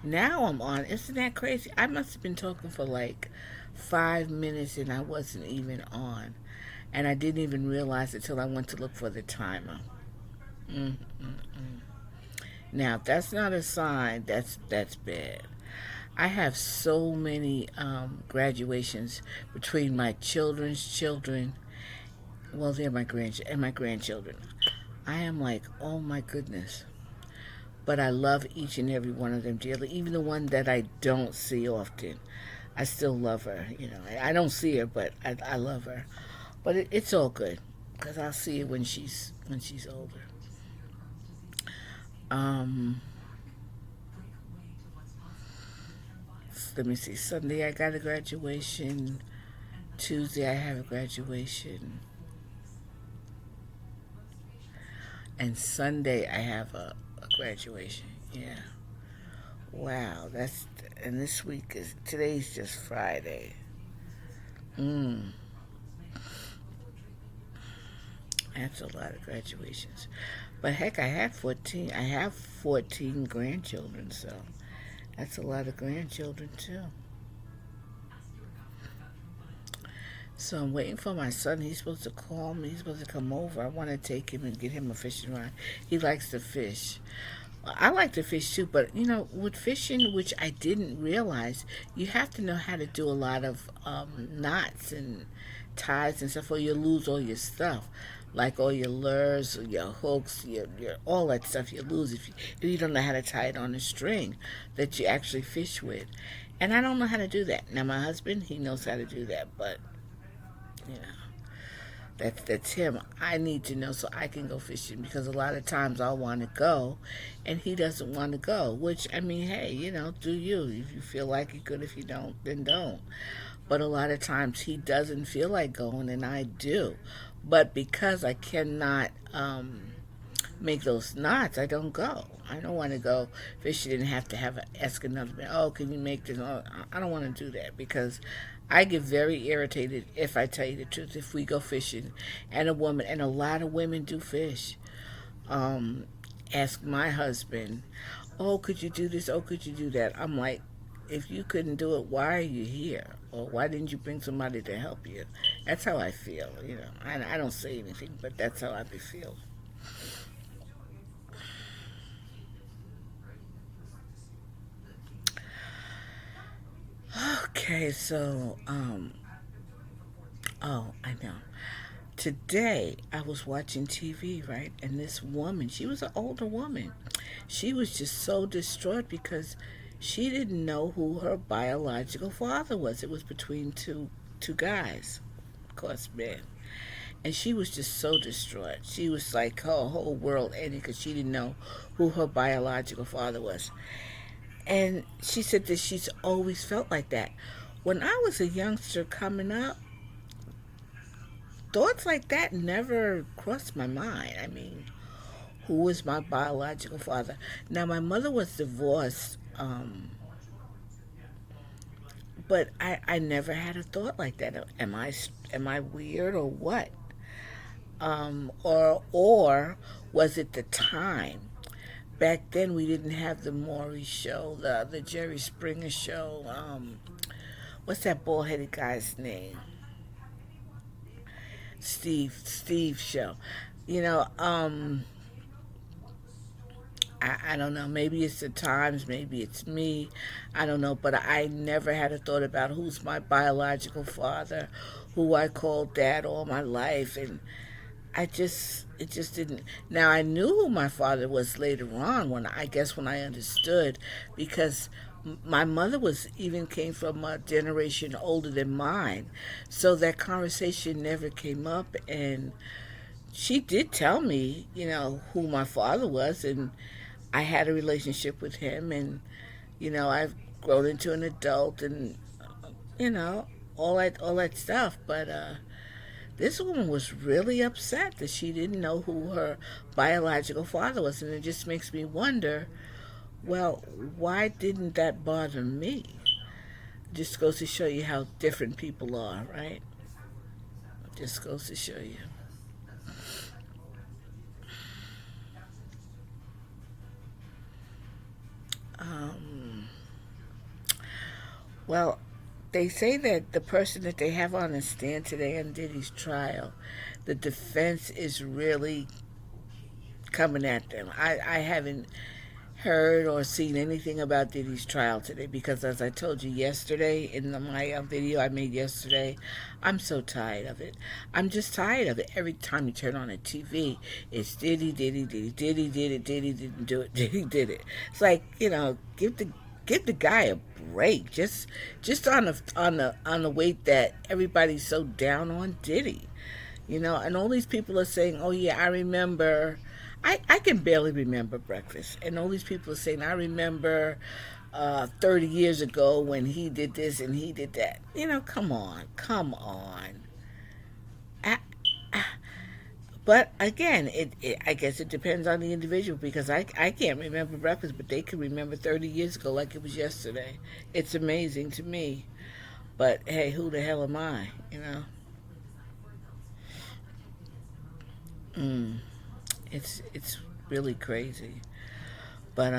Now I'm on. Isn't that crazy? I must have been talking for like 5 minutes and I wasn't even on. And I didn't even realize it till I went to look for the timer. Mm-mm-mm. Now, if that's not a sign, that's bad. I have so many graduations between my children's children. Well, they're my and my grandchildren. I am like, oh my goodness. But I love each and every one of them dearly, even the one that I don't see often. I still love her. I don't see her, but I love her. But it's all good because I'll see her when she's older. Um, Let me see. Sunday I got a graduation. Tuesday I have a graduation, and Sunday I have a graduation. Yeah. Wow. And this week is today's just Friday. Mm. That's a lot of graduations. But heck, I had 14. I have 14 grandchildren, so that's a lot of grandchildren too. So I'm waiting for my son. He's supposed to call me. He's supposed to come over. I want to take him and get him a fishing rod. He likes to fish. I like to fish too, but with fishing, which I didn't realize, you have to know how to do a lot of knots and ties and stuff, or you lose all your stuff, like all your lures, your hooks, your all that stuff. You lose if you don't know how to tie it on a string that you actually fish with. And I don't know how to do that. Now my husband, he knows how to do that, but you know. That's him. I need to know so I can go fishing because a lot of times I want to go, and he doesn't want to go. Which I mean, hey, do you? If you feel like you could, if you don't, then don't. But a lot of times he doesn't feel like going, and I do. But because I cannot make those knots, I don't go. I don't want to go fishing and have to ask another man. Oh, can you make this? Oh, I don't want to do that because I get very irritated if I tell you the truth. If we go fishing, and a lot of women do fish. Um, Ask my husband, oh, could you do this? Oh, could you do that? I'm like, if you couldn't do it, why are you here? Or why didn't you bring somebody to help you? That's how I feel. I don't say anything, but that's how I be feeling. Okay, so oh, I know. Today I was watching TV, right? And this woman, she was an older woman. She was just so distraught because she didn't know who her biological father was. It was between two guys, of course, men. And she was just so distraught. She was like her whole world ended because she didn't know who her biological father was. And she said that she's always felt like that. When I was a youngster coming up, thoughts like that never crossed my mind. I mean, who was my biological father? Now, my mother was divorced, but I never had a thought like that. Am I weird or what? Or was it the time? Back then, we didn't have the Maury show, the Jerry Springer show. What's that bald headed guy's name? Steve show. You know, I don't know. Maybe it's the times, maybe it's me. I don't know. But I never had a thought about who's my biological father, who I called dad all my life. And it just didn't. Now, I knew who my father was later on when I understood because my mother was even came from a generation older than mine. So that conversation never came up. And she did tell me, who my father was. And I had a relationship with him, and I've grown into an adult, and you know, all that stuff. But this woman was really upset that she didn't know who her biological father was, and it just makes me wonder. Well, why didn't that bother me? Just goes to show you how different people are, right? Just goes to show you. Um, Well, they say that the person that they have on the stand today on Diddy's trial, the defense is really coming at them. I haven't heard or seen anything about Diddy's trial today because, as I told you yesterday in my video I made yesterday, I'm so tired of it. I'm just tired of it. Every time you turn on a TV, it's Diddy, Diddy, Diddy, Diddy did it, Diddy didn't do it, Diddy did it. It's like, give the guy a break. Just on the weight that everybody's so down on Diddy. And all these people are saying, oh, yeah, I remember. I can barely remember breakfast. And all these people are saying, I remember 30 years ago when he did this and he did that. Come on. Come on. I, but again, I guess it depends on the individual because I can't remember breakfast, but they can remember 30 years ago like it was yesterday. It's amazing to me. But hey, who the hell am I? Mm. It's really crazy. But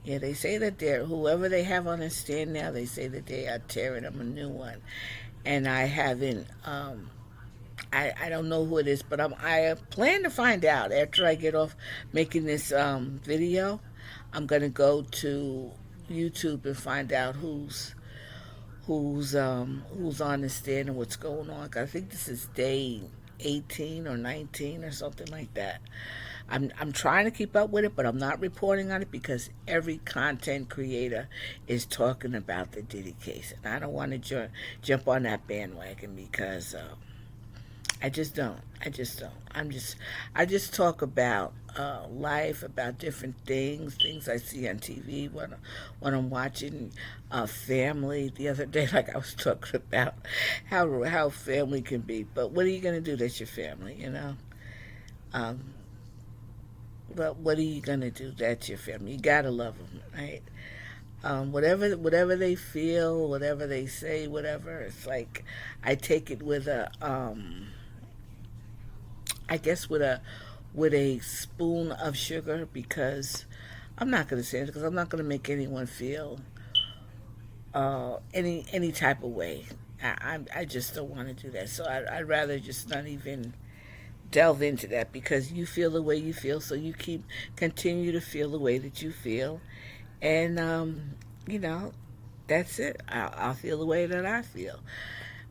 yeah, they say that they're whoever they have on the stand now. They say that they are tearing them a new one, and I haven't. I don't know who it is, but I plan to find out after I get off making this video. I'm gonna go to YouTube and find out who's on the stand and what's going on. 'Cause I think this is day 18 or 19 or something like that. I'm trying to keep up with it, but I'm not reporting on it because every content creator is talking about the Diddy case, and I don't want to jump on that bandwagon because I just don't. I just don't. I just talk about life, about different things I see on TV when I'm watching family. The other day, like I was talking about how family can be, but what are you gonna do? That's your family. Um, but what are you gonna do? That's your family. You gotta love them, right? Whatever they feel, whatever they say, whatever. It's like I take it with I guess with a spoon of sugar because I'm not gonna say it because I'm not gonna make anyone feel any type of way. I just don't want to do that. So I'd rather just not even delve into that because you feel the way you feel, so you continue to feel the way that you feel, and you know, that's it. I'll feel the way that I feel.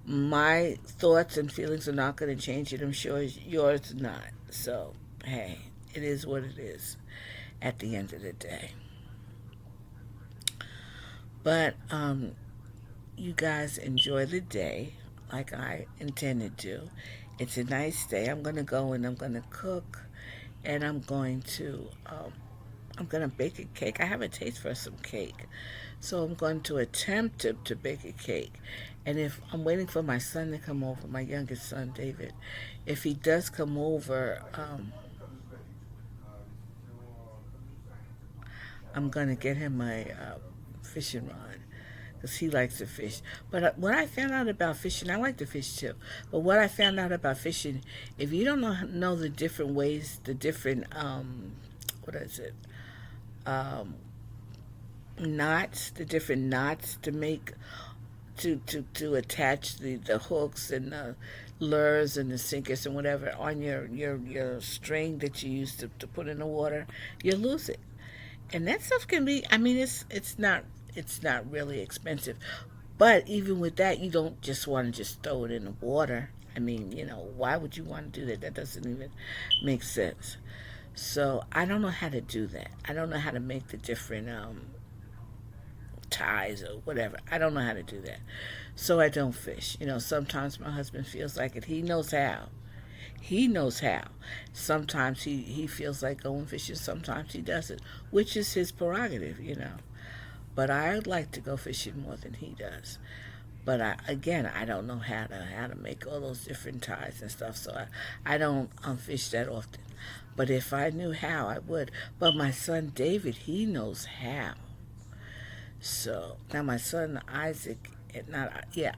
My thoughts and feelings are not going to change it. I'm sure yours not. So hey, it is what it is. At the end of the day, but you guys enjoy the day like I intended to. It's a nice day. I'm gonna go and I'm gonna cook, and I'm gonna bake a cake. I have a taste for some cake, so I'm going to attempt to bake a cake. And if I'm waiting for my son to come over, my youngest son David, if he does come over, I'm gonna get him a fishing rod because he likes to fish. But what I found out about fishing, I like to fish too. But what I found out about fishing, if you don't know the different ways, the different what is it, um, knots, the different knots to make to attach the hooks and the lures and the sinkers and whatever on your string that you use to put in the water, you lose it. And that stuff can be, I mean, it's not really expensive, but even with that, you don't just want to just throw it in the water. I mean, why would you want to do that? That doesn't even make sense. So I don't know how to do that. I don't know how to make the different ties or whatever. I don't know how to do that. So I don't fish. Sometimes my husband feels like it. He knows how. He knows how. Sometimes he feels like going fishing, sometimes he doesn't, which is his prerogative. But I would like to go fishing more than he does. But I don't know how to make all those different ties and stuff, so I don't fish that often. But if I knew how, I would. But my son David, he knows how. So now my son Isaac,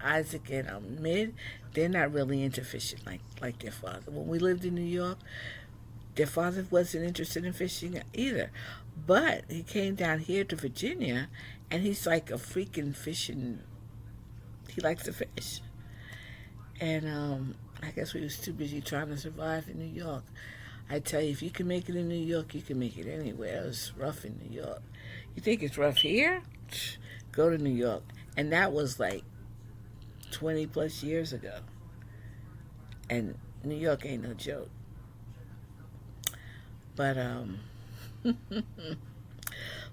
Isaac and Mid, they're not really into fishing like their father. When we lived in New York, their father wasn't interested in fishing either. But he came down here to Virginia, and he's like a freaking fishing He likes to fish. And I guess we was too busy trying to survive in New York. I tell you, if you can make it in New York, you can make it anywhere. It's rough in New York. You think it's rough here? Go to New York. And that was like 20 plus years ago. And New York ain't no joke. But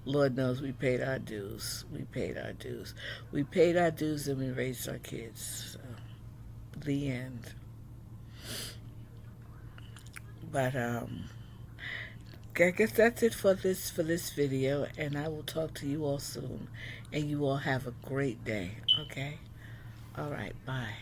Lord knows we paid our dues. We paid our dues. We paid our dues and we raised our kids. So, the end. But I guess that's it for this video, and I will talk to you all soon. And you all have a great day. Okay. All right. Bye.